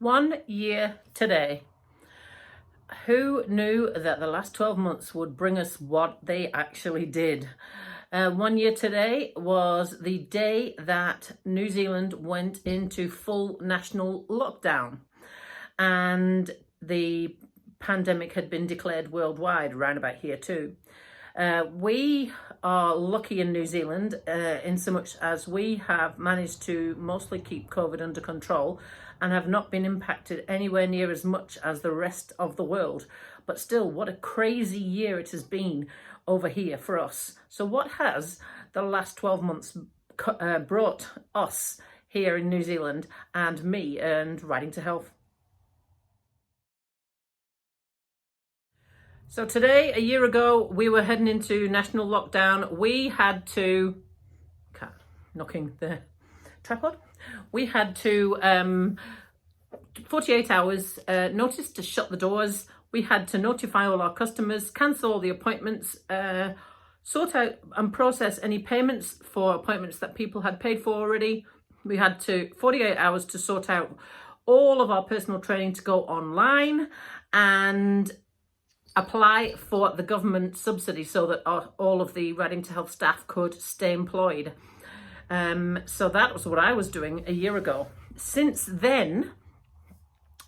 1 year today. Who knew that the last 12 months would bring us what they actually did? 1 year today was the day that New Zealand went into full national lockdown, and the pandemic had been declared worldwide around about here too. We are lucky in New Zealand in so much as we have managed to mostly keep COVID under control and have not been impacted anywhere near as much as the rest of the world. But still, what a crazy year it has been over here for us. So what has the last 12 months brought us here in New Zealand and me and Riding to Health? So today, a year ago, we were heading into national lockdown. We had to, knocking the tripod. We had to, 48 hours notice to shut the doors. We had to notify all our customers, cancel all the appointments, sort out and process any payments for appointments that people had paid for already. We had 48 hours to sort out all of our personal training to go online and apply for the government subsidy so that all of the Riding to Health staff could stay employed. So that was what I was doing a year ago. Since then,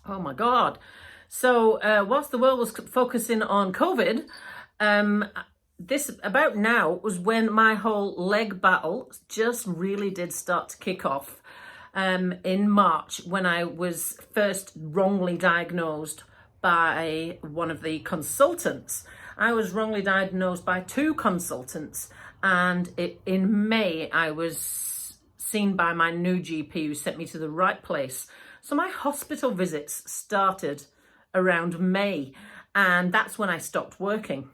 oh my God. So whilst the world was focusing on COVID, this about now was when my whole leg battle just really did start to kick off in March, when I was first wrongly diagnosed by one of the consultants. I was wrongly diagnosed by 2 consultants, and in May I was seen by my new GP, who sent me to the right place. So my hospital visits started around May, and that's when I stopped working.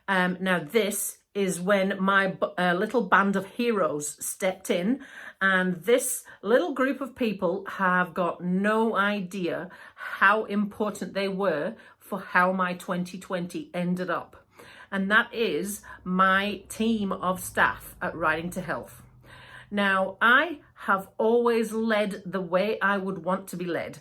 Now this is when my little band of heroes stepped in, and this little group of people have got no idea how important they were for how my 2020 ended up. And that is my team of staff at Riding to Health. Now, I have always led the way I would want to be led.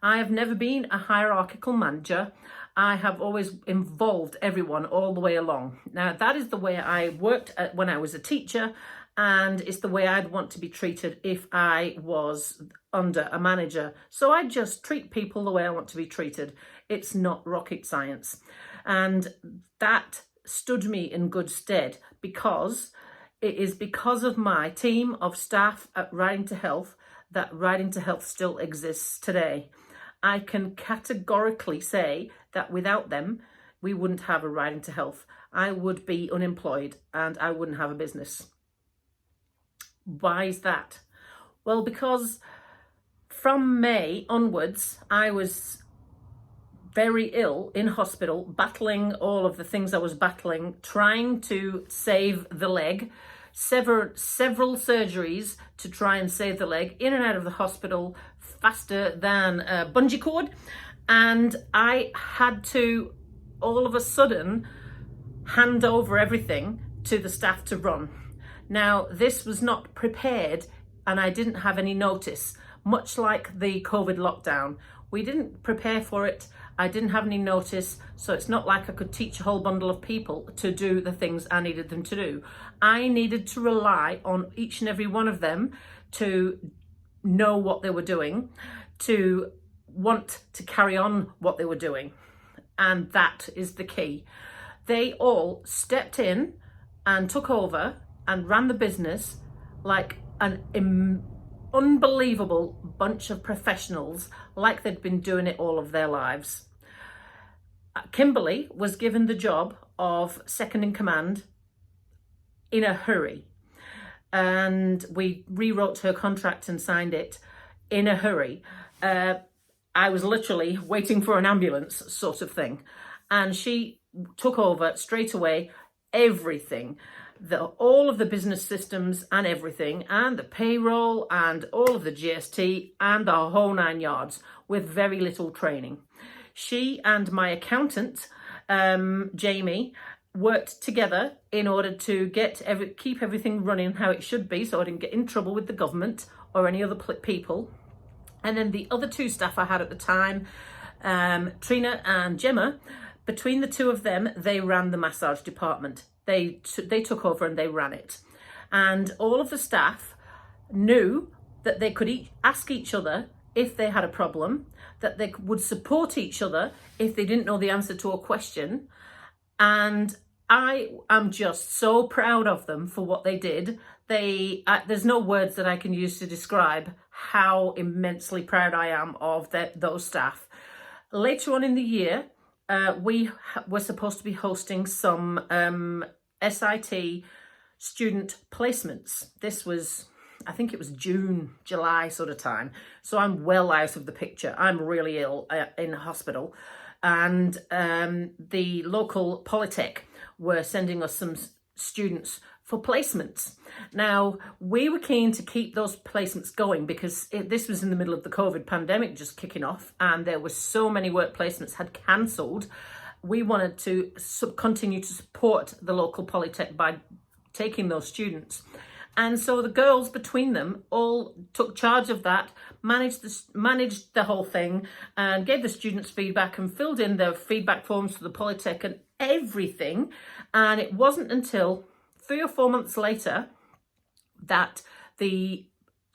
I have never been a hierarchical manager. I have always involved everyone all the way along. Now, that is the way I worked when I was a teacher, and it's the way I'd want to be treated if I was under a manager. So I just treat people the way I want to be treated. It's not rocket science. And that stood me in good stead, because it is because of my team of staff at Riding to Health that Riding to Health still exists today. I can categorically say that without them, we wouldn't have a Riding to Health. I would be unemployed and I wouldn't have a business. Why is that? Well, because from May onwards, I was very ill in hospital, battling all of the things I was battling, trying to save the leg, several surgeries to try and save the leg, in and out of the hospital faster than a bungee cord. And I had to all of a sudden hand over everything to the staff to run. Now, this was not prepared, and I didn't have any notice, much like the COVID lockdown. We didn't prepare for it. I didn't have any notice, so it's not like I could teach a whole bundle of people to do the things I needed them to do. I needed to rely on each and every one of them to know what they were doing, to want to carry on what they were doing. And that is the key. They all stepped in and took over and ran the business like an unbelievable bunch of professionals, like they'd been doing it all of their lives. Kimberley was given the job of second in command in a hurry, and we rewrote her contract and signed it in a hurry. I was literally waiting for an ambulance sort of thing, and she took over straight away everything. All of the business systems and everything, and the payroll and all of the GST and the whole 9 yards, with very little training. She and my accountant, Jamie, worked together in order to keep everything running how it should be, so I didn't get in trouble with the government or any other people. And then the other two staff I had at the time, Trina and Gemma, between the two of them, they ran the massage department. They took over and they ran it. And all of the staff knew that they could ask each other if they had a problem, that they would support each other if they didn't know the answer to a question. And I am just so proud of them for what they did. There's no words that I can use to describe how immensely proud I am of those staff. Later on in the year, we were supposed to be hosting some SIT student placements. This was, I think it was June, July sort of time. So I'm well out of the picture. I'm really ill in hospital. And the local Polytech were sending us some students for placements. Now, we were keen to keep those placements going because this was in the middle of the COVID pandemic just kicking off, and there were so many work placements had cancelled. We wanted to continue to support the local Polytech by taking those students. And so the girls between them all took charge of that, managed the whole thing, and gave the students feedback and filled in their feedback forms for the Polytech and everything. And it wasn't until 3 or 4 months later that the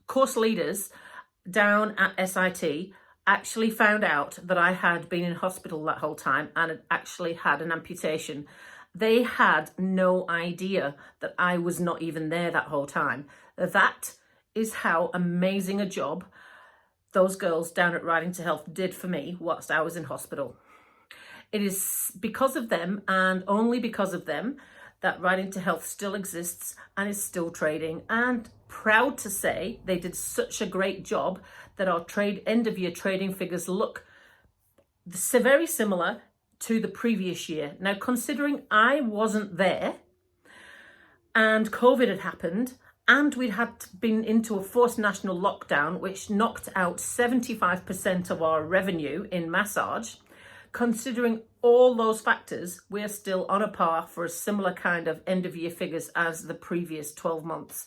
course leaders down at SIT actually found out that I had been in hospital that whole time and had actually had an amputation. They had no idea that I was not even there that whole time. That is how amazing a job those girls down at Riding to Health did for me whilst I was in hospital. It is because of them and only because of them that Riding to Health still exists and is still trading, and proud to say they did such a great job that our end of year trading figures look very similar to the previous year. Now, considering I wasn't there and COVID had happened and we'd been into a forced national lockdown, which knocked out 75% of our revenue in massage, considering all those factors, we're still on a par for a similar kind of end of year figures as the previous 12 months.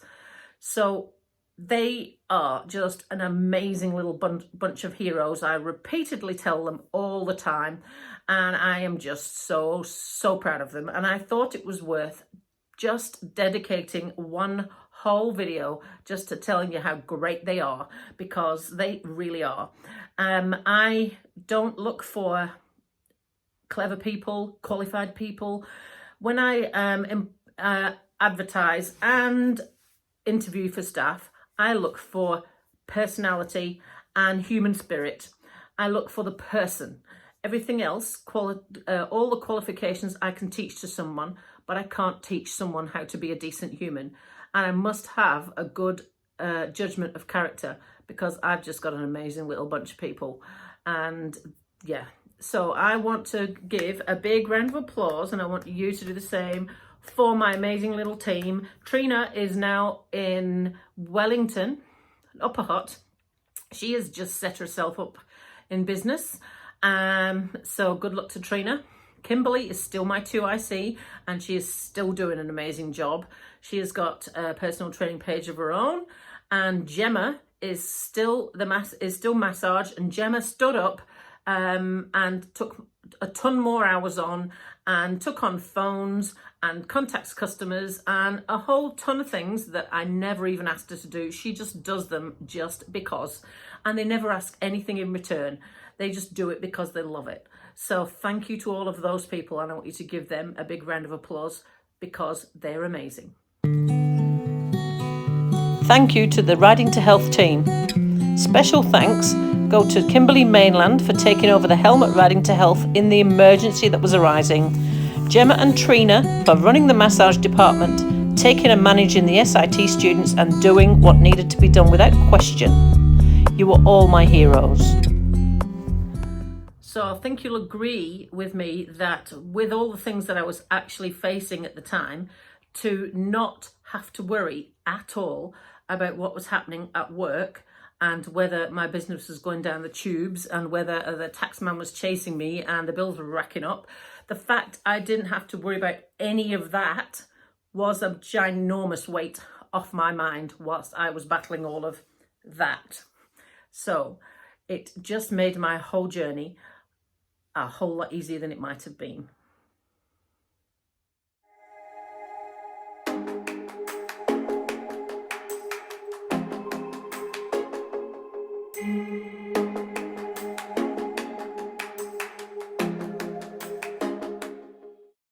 So they are just an amazing little bunch of heroes. I repeatedly tell them all the time, and I am just so proud of them. And I thought it was worth just dedicating one whole video just to telling you how great they are, because they really are. I don't look for clever people, qualified people. When I advertise and interview for staff, I look for personality and human spirit. I look for the person. Everything else, all the qualifications I can teach to someone, but I can't teach someone how to be a decent human. And I must have a good judgment of character, because I've just got an amazing little bunch of people. And yeah, so I want to give a big round of applause, and I want you to do the same for my amazing little team. Trina is now in Wellington, Upper Hutt. She has just set herself up in business. So good luck to Trina. Kimberley is still my 2IC, and she is still doing an amazing job. She has got a personal training page of her own, and Gemma is still massage, and Gemma stood up and took a ton more hours on, and took on phones and contacts customers and a whole ton of things that I never even asked her to do. She just does them just because, and they never ask anything in return. They just do it because they love it. So thank you to all of those people, and I want you to give them a big round of applause because they're amazing. Thank you to the Riding to Health team. Special thanks go to Kimberley Mainland for taking over the helm at Riding to Health in the emergency that was arising. Gemma and Trina for running the massage department, taking and managing the SIT students and doing what needed to be done without question. You were all my heroes. So I think you'll agree with me that with all the things that I was actually facing at the time, to not have to worry at all about what was happening at work and whether my business was going down the tubes and whether the taxman was chasing me and the bills were racking up. The fact I didn't have to worry about any of that was a ginormous weight off my mind whilst I was battling all of that. So It just made my whole journey a whole lot easier than it might have been.